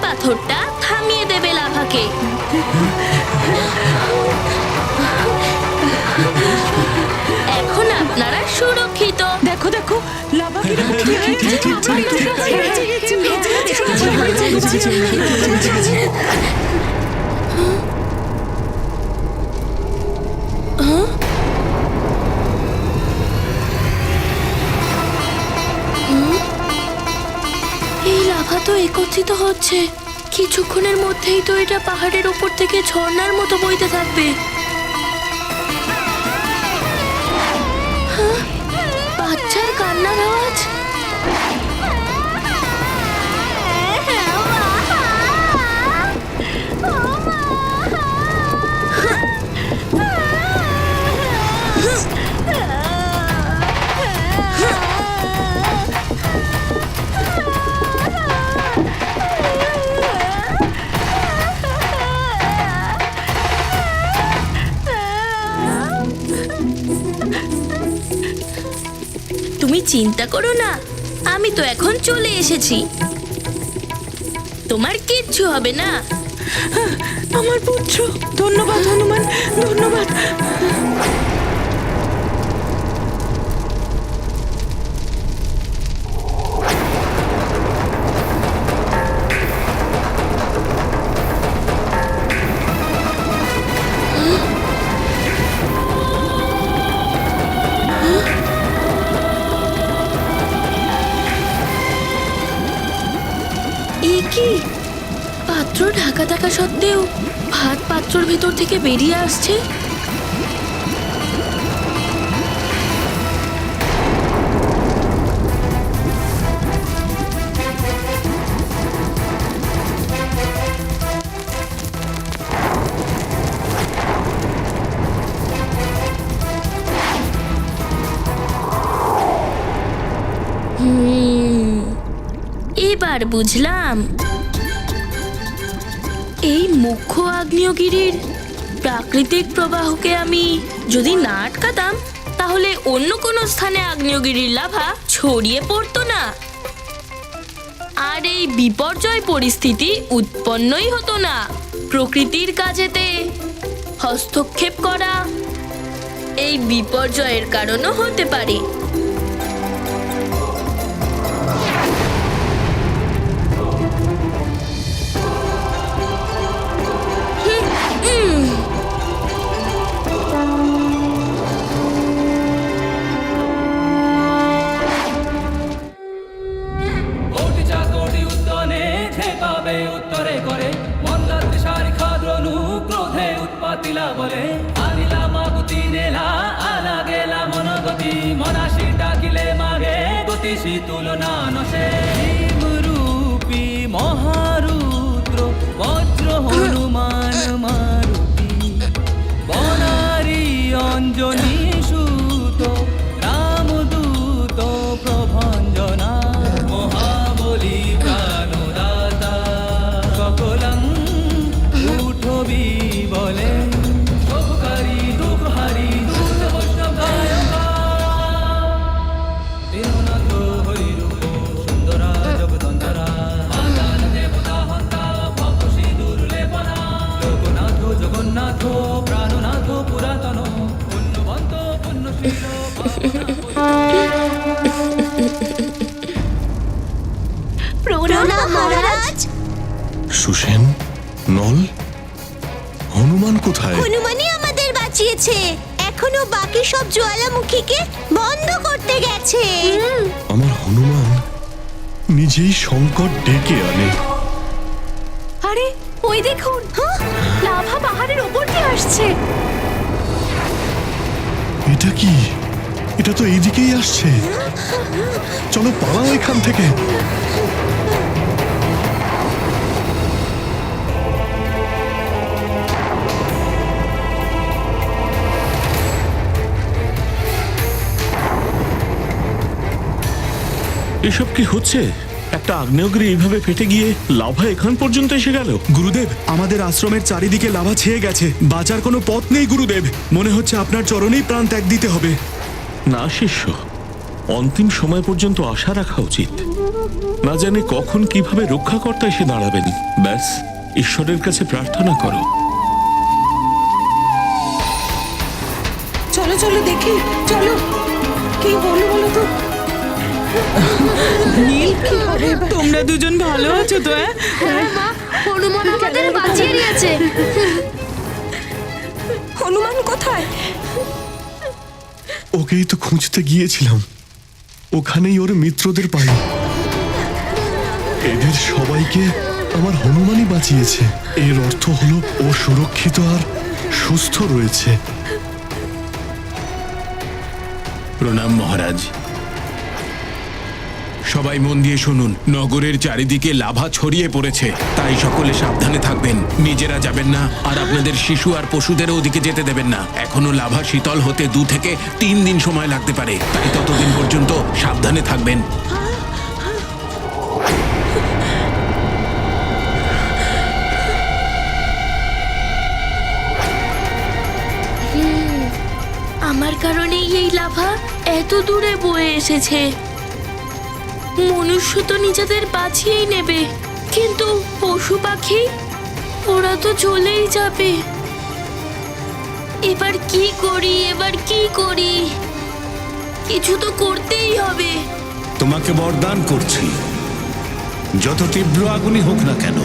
পাথরটা থামিয়ে দেবে লাভাকে। এখন আপনারা সুরক্ষিত। দেখো দেখো লাভা কিরকম এই লাভা তো একত্রিত হচ্ছে। কিছুক্ষণের মধ্যেই তো এটা পাহাড়ের উপর থেকে ঝর্ণার মতো বইতে থাকবে। বাচ্চার কান্নার আওয়াজ। তুমি চিন্তা করো না, আমি তো এখন চলে এসেছি। তোমার কিচ্ছু হবে না। আমার পুত্র। ধন্যবাদ হনুমান, ধন্যবাদ। কি পাত্র ঢাকা থাকা সত্ত্বেও ভাত পাত্রর ভেতর থেকে বেরিয়ে আসছে। এবার বুঝলাম, এই মুখ্য আগ্নেয়গিরির প্রাকৃতিক প্রবাহকে আমি যদি না আটকাতাম, তাহলে অন্য কোনো স্থানে আগ্নেয়গিরির লাভা ছড়িয়ে পড়তো না, আর এই বিপর্যয় পরিস্থিতি উৎপন্নই হতো না। প্রকৃতির কাজেতে হস্তক্ষেপ করা এই বিপর্যয়ের কারণও হতে পারে। উত্তরে করে মন্দার শারিখা দ্রণু ক্রোধে উৎপাতিলা বলে আনিলা মাগুতি নেলা আলা গেলা মনগতি মনাশি ডাকিলে মাগে গতিশী তুলনা নশে রূপী মহারুদ্র বজ্র হনুমান মারুতি বনারি অঞ্জনী সুত রামদূত প্রভঞ্জনা মহাবলী বলে সবকারী দুঃখহারী দুধ বৈষ্ণব গায়কা দীননাথ হরিরূপ সুন্দরা জগদন্তরা মাতান দেবতা হন্তা ভক্তি দুর্লেপনা লোকনাথ জগন্নাথ প্রাণনাথ পুরাতন পুণ্যবন্ত পুণ্যশীল প্রণাম মহারাজ। সুসেন, নল, হনুমান কোথায়? হনুমানই আমাদের বাঁচিয়েছে। এখনো বাকি সব জ্বালামুখীকে বন্ধ করতে গেছে। আমার হনুমান নিজেই সংকট ডেকে আনে। আরে ওই দেখুন, লাভা পাহাড়ের ওপর দিয়ে আসছে। এটা কি? এটা তো এইদিকেই আসছে। চলো পালাও এখান থেকে। এসব কি হচ্ছে? একটা আগ্নেয়গিরি এইভাবে ফেটে গিয়ে লাভা এখান পর্যন্ত এসে গেল। গুরুদেব, আমাদের আশ্রমের চারিদিকে লাভা ছেয়ে গেছে। বাঁচার কোনো পথ নেই গুরুদেব। মনে হচ্ছে আপনার চরণেই প্রাণ ত্যাগ দিতে হবে। না শিষ্য, অন্তিম সময় পর্যন্ত আশা রাখা উচিত। না জানে কখন কিভাবে রক্ষাকর্তা এসে দাঁড়াবেন। ব্যাস ঈশ্বরের কাছে প্রার্থনা করো। চলো চলো দেখি, চলো কি হলো বলো তো। নীল কি হবে এবার? তোমরা দুজন ভালো আছো তো? হ্যাঁ মা, হনুমান আমাদের বাঁচিয়ে নিয়েছে। হনুমান কোথায়? ওকেই তো খুঁজতে গিয়েছিলাম, ওখানেই ওর মিত্রদের পাই। এদের সবাইকে আমার হনুমানই বাঁচিয়েছে। এর অর্থ হলো ও সুরক্ষিত আর সুস্থ রয়েছে। প্রণাম মহারাজ। সবাই মন দিয়ে শুনুন, নগরের চারিদিকে লাভা ছড়িয়ে পড়েছে, তাই সকলে সাবধানে থাকবেন। নিজেরা যাবেন না, আর আপনাদের শিশু আর পশুদেরও ওদিকে যেতে দেবেন না। এখনো লাভা শীতল হতে 2 থেকে 3 দিন সময় লাগতে পারে, তাই ততদিন পর্যন্ত সাবধানে থাকবেন। আমার কারণেই এই লাভা এত দূরে বয়ে এসেছে। মনুষ্য তো নিজেদের বাঁচিয়েই নেবে, কিন্তু পশু পাখি ওরা তো চলেই যাবে। এবার কি করি? কিছু তো করতেই হবে। তোমাকে বরদান করছি, যত তীব্র আগুনই হোক না কেন,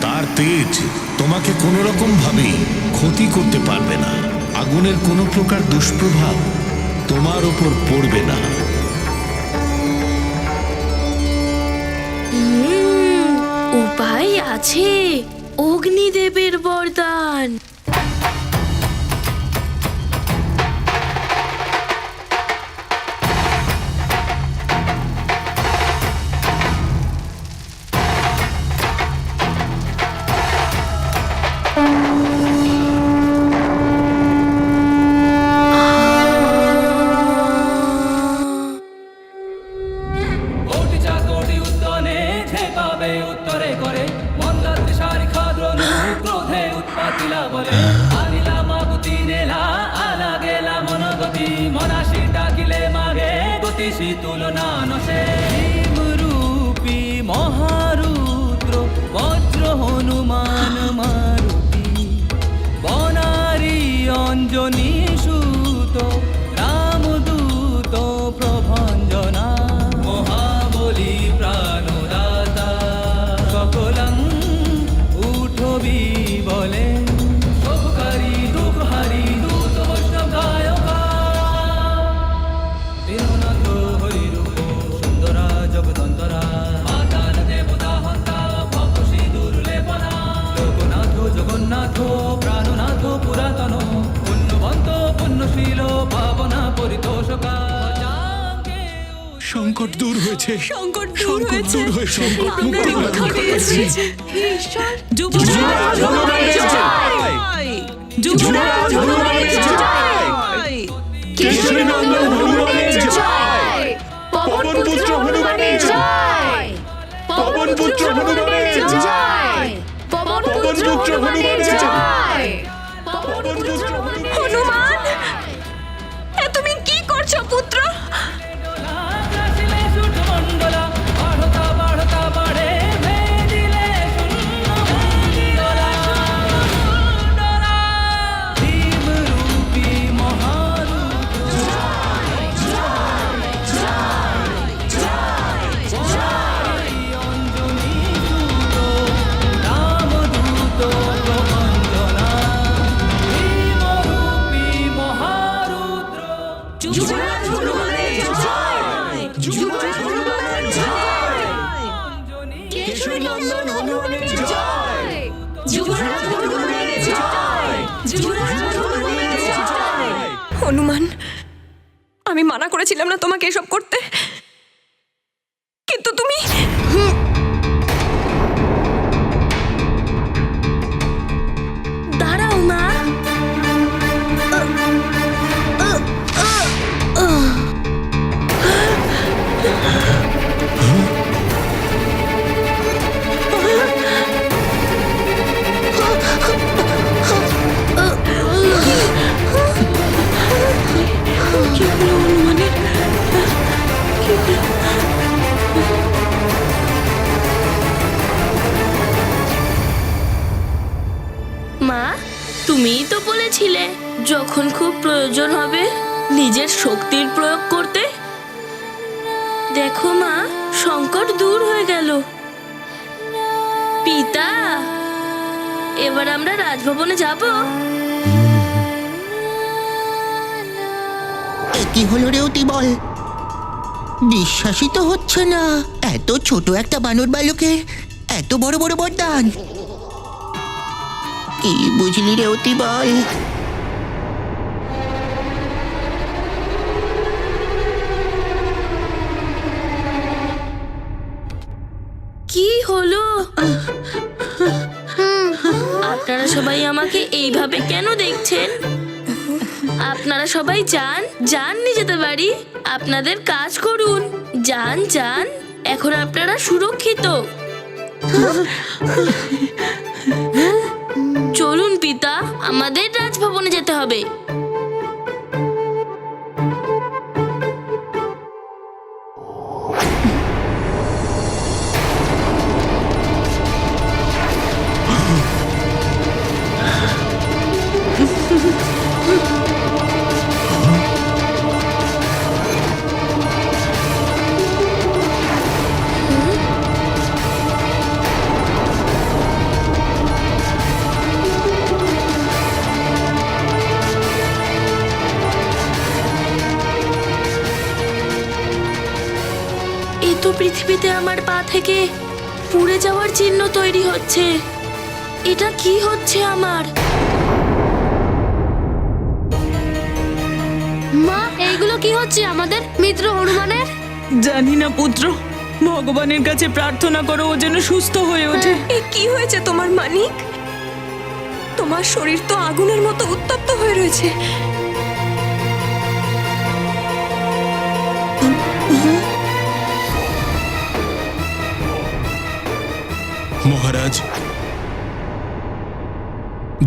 তার তেজ তোমাকে কোনো রকম ভাবে ক্ষতি করতে পারবে না। আগুনের কোনো প্রকার দুষ্প্রভাব তোমার উপর পড়বে না। উপায় আছে, অগ্নিদেবের বরদান। কোটি চাকটি উদ্যানে ঝেঁকাবে উত্তরে করে, মন্দার শারিখা দ্রোণু ক্রোধে উৎপাতিলা বলে। আনিলা মাগুতি নেলা আলা গেলা মনগতি, মনাশি ডাকিলে মাগে গতিশী তুলনা নশে। রূপী মহারুদ্র বজ্র হনুমান মারুতি, বনারী অঞ্জনী সুত রামদূত প্রভঞ্জনা। মহাবলী প্রাণদাতা সকলং উঠবি বলে, শুভকারী দুঃখহারী দূত বৈষ্ণব গায়কা। দীননাথ হরিরূপ সুন্দরা জগদন্তরা, মাতান দেবতা হন্তা ভবসী দুর্লেপনা। লোকনাথ জগন্নাথ প্রাণনাথ পুরাতন, পুণ্যবন্ত পুণ্যশীল পাবনা পরিতোষকা। সংকট দূর হয়েছে, সংকট দূর হয়েছে, সংকট আমরা রক্ষা পেয়েছি। হে ঈশ্বর, যুবরাজ হনুমানের জয়! যুবরাজ হনুমানের জয়! কেশরী নন্দন হনুমানের জয়! পবনপুত্র হনুমানের জয়! পবনপুত্র হনুমানের জয়! পবনপুত্র হনুমানের জয়! পবনপুত্র হনুমান, এ তুমি কি করছো পুত্র? হনুমান, আমি মানা করেছিলাম না তোমাকে এসব করতে, কিন্তু তুমি দাঁড়াও মা। কি হলো হনুমানের? বলেছিলে যখন খুব প্রয়োজন হবে নিজের শক্তির প্রয়োগ করতে। দেখো মা, সংকট দূর হয়ে গেল। পিতা, এবার আমরা রাজভবনে যাব। কি হলো রে অতি বল? বিশ্বাসই তো হচ্ছে না, এত ছোট একটা বানর বালকের এত বড় বড় বরদান। কি বুঝলি রে অতি বল? কি হলো? আপনারা সবাই আমাকে এইভাবে কেন দেখছেন? আপনারা সবাই যান যান নিজেদের বাড়ি, আপনাদের কাজ করুন। যান যান, এখন আপনারা সুরক্ষিত। চলুন পিতা, আমাদের রাজভবনে যেতে হবে। এই তো পৃথিবীতে আমার পা থেকে পুড়ে যাওয়ার চিহ্ন তৈরি হচ্ছে। এটা কি হচ্ছে আমার? মা, এইগুলো কি হচ্ছে আমাদের মিত্র হনুমানের? জানি না পুত্র, ভগবানের কাছে প্রার্থনা করো ও যেন সুস্থ হয়ে ওঠে। এ কি হয়েছে তোমার মানিক? তোমার শরীর তো আগুনের মতো উত্তপ্ত হয়ে রয়েছে। মহারাজ,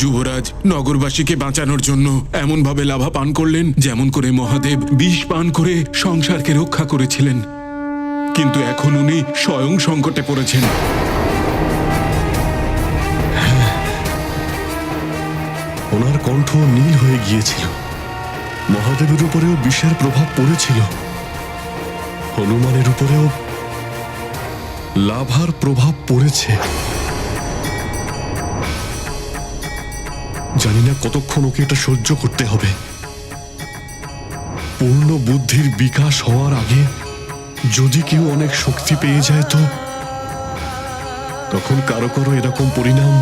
যুবরাজ নগরবাসীকে বাঁচানোর জন্য এমন ভাবে লাভা পান করলেন যেমন করে মহাদেব বিষ পান করে সংসারকে রক্ষা করেছিলেন, কিন্তু এখন উনি স্বয়ং সংকটে পড়েছেন। ওনার কণ্ঠ নীল হয়ে গিয়েছিল। মহাদেবের উপরেও বিষের প্রভাব পড়েছিল, হনুমানের উপরেও লাভার প্রভাব পড়েছে। জানি না কতক্ষণ ওকে এটা সহ্য করতে হবে। পূর্ণ বুদ্ধির বিকাশ হওয়ার আগে যদি কেউ অনেক শক্তি পেয়ে যায় তো তখন কারো কারো এরকম পরিণাম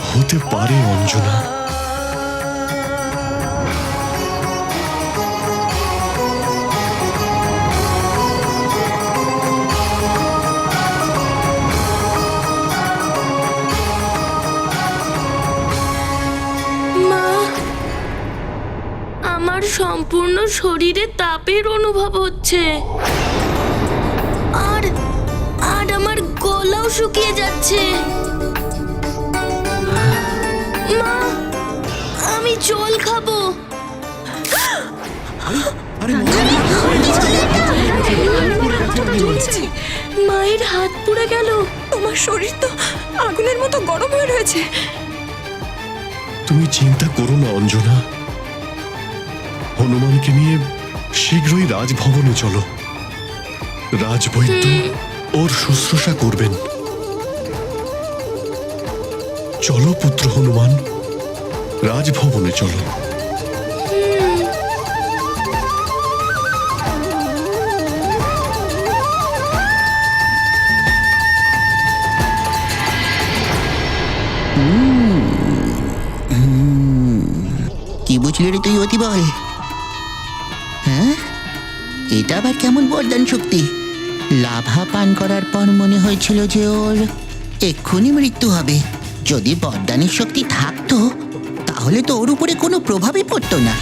হতে পারে অঞ্জনা। মা, আমার সম্পূর্ণ শরীরে তাপের অনুভব হচ্ছে, আর আর আমার গলাও শুকিয়ে যাচ্ছে। মা, আমি জল খাবো। মায়ের হাত পুড়ে গেল। তোমার শরীর তো আগুনের মতো গরম হয়ে রয়েছে। তুমি চিন্তা করো না অঞ্জনা, হনুমানকে নিয়ে শীঘ্রই রাজভবনে চলো। রাজবৈদ্য ওর শুশ্রূষা করবেন। চলো পুত্র হনুমান, রাজভবনে চলো। কি বুঝলি রে তুই অতি বল? হ্যাঁ, এটা আবার কেমন বরদান শক্তি? লাভা পান করার পর মনে হয়েছিল যে ওর এক্ষুনি মৃত্যু হবে। যদি বরদানের শক্তি থাকতো তাহলে তো ওর উপরে কোনো প্রভাবই পড়তো না।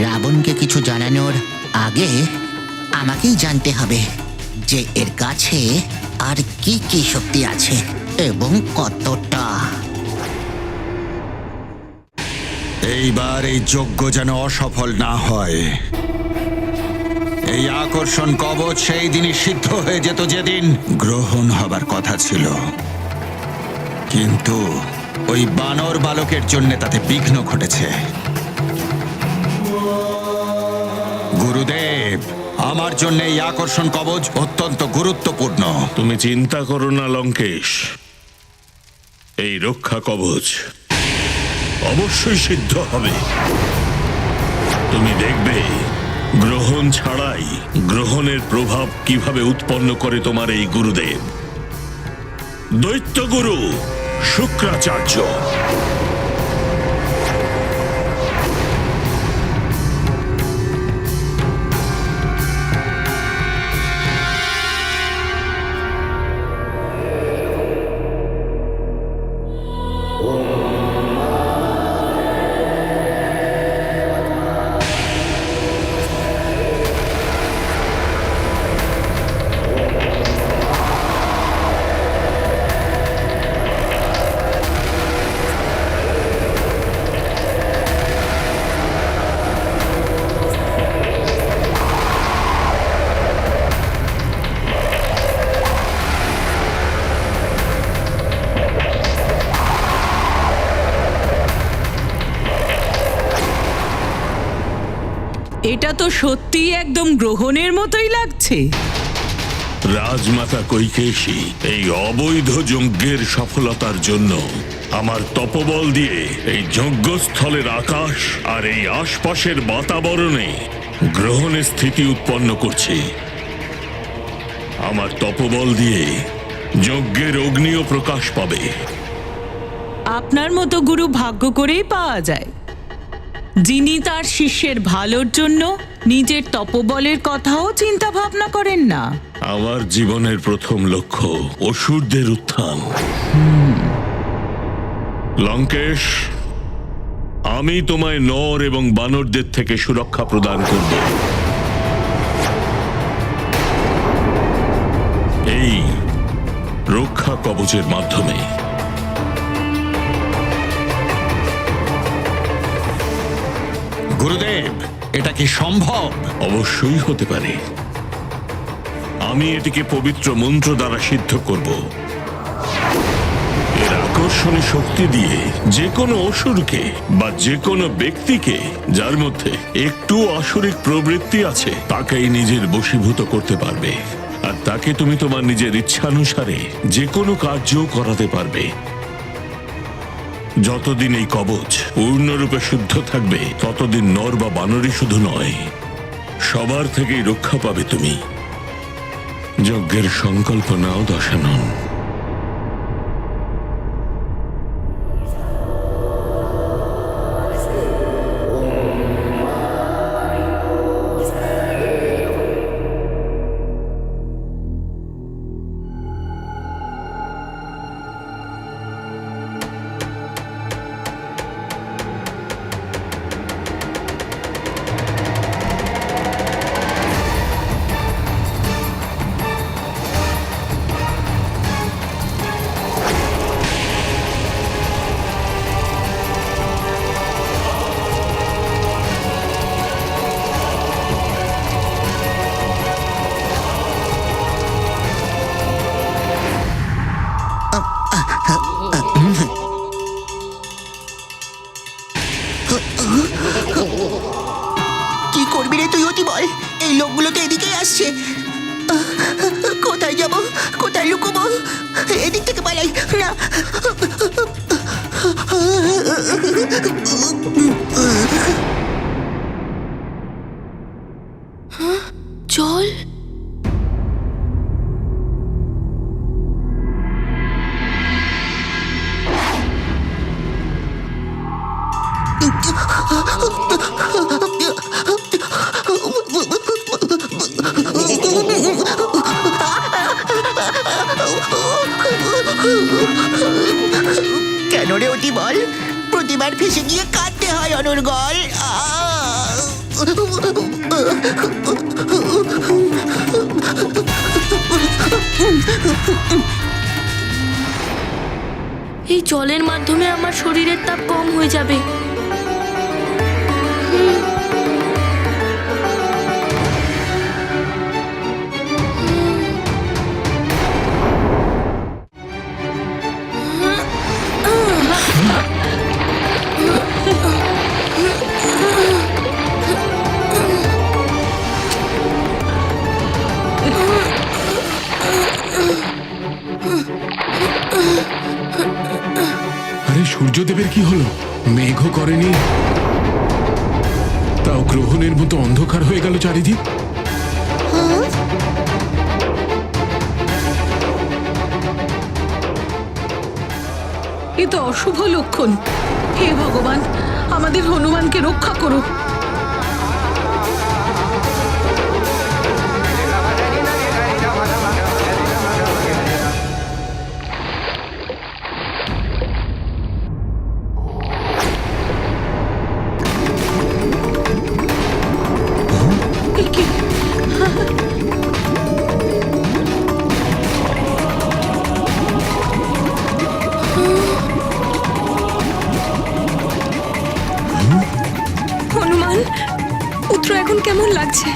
রাবণকে কিছু জানানোর আগে আমাকেই জানতে হবে যে এর কাছে আর কি কি শক্তি আছে এবং কতটা। এইবার এই যজ্ঞ যেন অসফল না হয়। এই আকর্ষণ কবচ সেই দিনই সিদ্ধ হয়ে যেত যেদিন গ্রহণ হবার কথা ছিল, কিন্তু ওই বানর বালকের জন্য তাতে বিঘ্ন ঘটেছে। গুরুদেব, আমার জন্য এই আকর্ষণ কবচ অত্যন্ত গুরুত্বপূর্ণ। তুমি চিন্তা করো না লঙ্কেশ, এই রক্ষা কবচ অবশ্যই সিদ্ধ হবে। তুমি দেখবে গ্রহণ ছাড়াই গ্রহণের প্রভাব কিভাবে উৎপন্ন করে তোমার এই গুরুদেব, দৈত্যগুরু শুক্রাচার্য। এটা তো সত্যিই একদম গ্রহণের মতোই লাগছে। রাজমাতা কৈকেয়ী এই অবৈধ যজ্ঞের সফলতার জন্য আমার তপবল দিয়ে এই যজ্ঞস্থলের আকাশ আর এই আশপাশের বাতাবরণে গ্রহণের স্থিতি উৎপন্ন করছে। আমার তপবল দিয়ে যজ্ঞের অগ্নিও প্রকাশ পাবে। আপনার মতো গুরু ভাগ্য করেই পাওয়া যায়, যিনি তার শিষ্যের ভালোর জন্য নিজের তপবলের কথাও চিন্তা ভাবনা করেন না। আমার জীবনের প্রথম লক্ষ্য অসুরদের উত্থান। লঙ্কেশ, আমি তোমায় নর এবং বানরদের থেকে সুরক্ষা প্রদান করব। এই রক্ষা কবচের মাধ্যমে। গুরুদেব, এটা কি সম্ভব? অবশ্যই হতে পারে। আমি এটিকে পবিত্র মন্ত্র দ্বারা সিদ্ধ করব। এর আকর্ষণী শক্তি দিয়ে যে কোনো অসুরকে বা যে কোনো ব্যক্তিকে যার মধ্যে একটু আসরিক প্রবৃত্তি আছে তাকেই নিজের বশীভূত করতে পারবে, আর তাকে তুমি তোমার নিজের ইচ্ছানুসারে যে কোনো কার্যও করাতে পারবে। যতদিন এই কবচ পূর্ণরূপে শুদ্ধ থাকবে ততদিন নর বা বানরই শুধু নয়, সবার থেকেই রক্ষা পাবে তুমি। যজ্ঞের সংকল্প নাও দশানন। কি করবি রে তুই অতি বল? এই লোকগুলো তো এদিকেই আসছে। কোথায় যাব, কোথায় লুকোবো? এদিক থেকে পালাই না। জল। কেন রে অতি বল? প্রতিবার ফেসে গিয়ে কাঁদতে হয় অনর্গল। এই জলের মাধ্যমে আমার শরীরের তাপ কম হয়ে যাবে। ইন্দ্রদেবের কি হলো? মেঘও করেনি, তাও গ্রহণের মতো অন্ধকার হয়ে গেল চারিদিক। এ তো অশুভ লক্ষণ। হে ভগবান, আমাদের হনুমানকে রক্ষা করো। এ কি? হনুমান পুত্র, এখন কেমন লাগছে?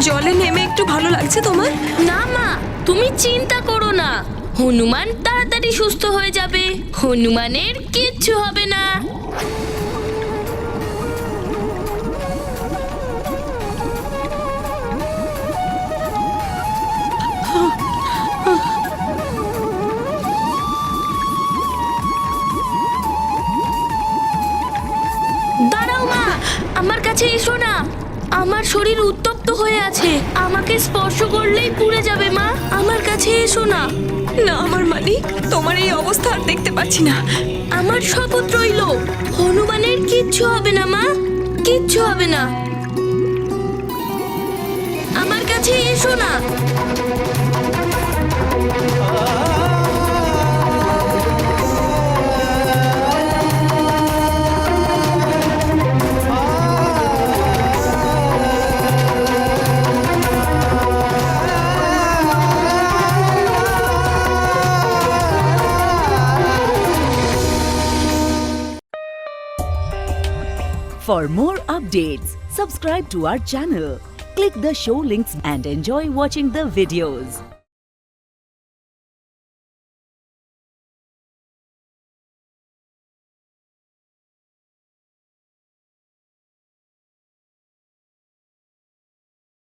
জলে নেমে একটু ভালো লাগছে তোমার? না মা, তুমি চিন্তা করো না, হনুমান তাড়াতাড়ি সুস্থ হয়ে যাবে, হনুমানের কিচ্ছু হবে না। দাঁড়াও মা, আমার কাছে এসো না, আমার শরীর উত্তপ্ত হয়ে আছে, আমাকে স্পর্শ করলেই পুড়ে যাবে মা, আমার কাছে এসো না। না আমার মালিক, তোমার এই অবস্থা আর দেখতে পাচ্ছি না। আমার শপথ রইল, হনুমানের কিচ্ছু হবে না মা, কিচ্ছু হবে না, আমার কাছে এসো না। For more updates, subscribe to our channel, click the show links and enjoy watching the videos.